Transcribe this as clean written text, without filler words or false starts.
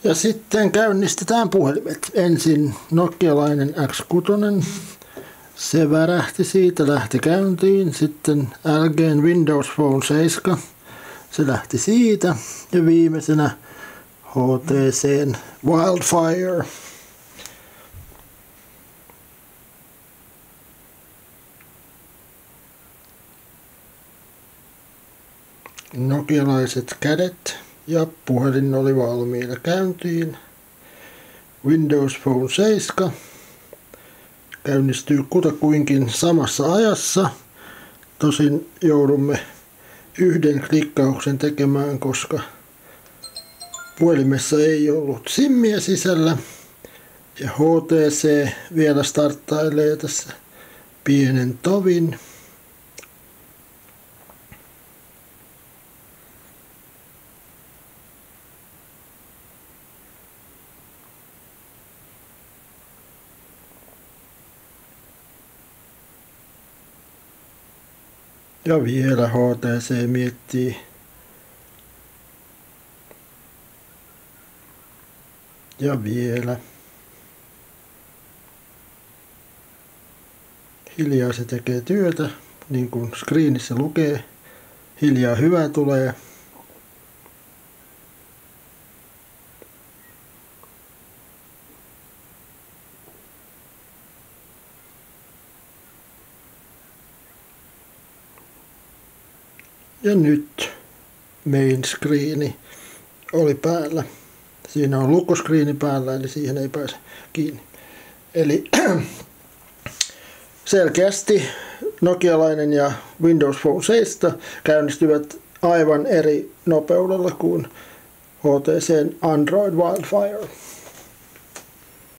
Ja sitten käynnistetään puhelimet. Ensin nokialainen X6. Se värähti, siitä lähti käyntiin. Sitten LG:n Windows Phone 7. Se lähti siitä. Ja viimeisenä HTC:n Wildfire. Nokialaiset kädet ja puhelin oli valmiina käyntiin. Windows Phone 7 käynnistyy kutakuinkin samassa ajassa. Tosin joudumme yhden klikkauksen tekemään, koska puhelimessa ei ollut simmiä sisällä. Ja HTC vielä starttailee tässä pienen tovin. Ja vielä HTC miettii. Ja vielä. Hiljaa se tekee työtä, niin kuin screenissä lukee. Hiljaa hyvä tulee. Ja nyt main screeni oli päällä. Siinä on lukkoskriini päällä, eli siihen ei pääse kiinni. Eli selkeästi nokialainen ja Windows Phone 7 käynnistyvät aivan eri nopeudella kuin HTC:n Android Wildfire.